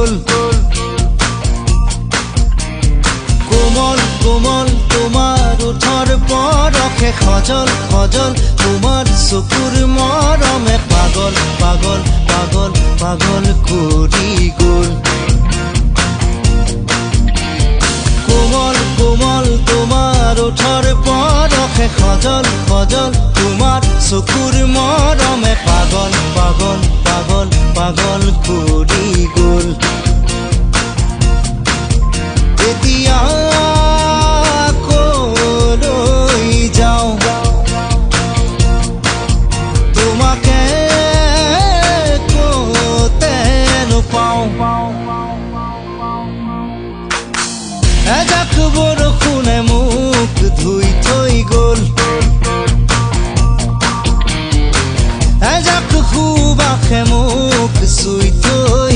গোল কোমল কোমল তোমার ওঠৰ পৰশে খজল খজল তোমার চকুৰ মৰমে পাগল পাগল পাগল পাগল কৰি গ'ল কোমল কোমল তোমার ওঠৰ পৰশে খজল খজল তোমার চকুৰ মৰমে পাগল পাগল পাগল পাগল কৰি গ'ল এতিয়া কলৈ যাওঁ তোমাকে ক'তে নোপাওঁ এজাক বৰষুণে মোক ধুই থৈ গ'ল এজাক সুবাসে মোক চুই থৈ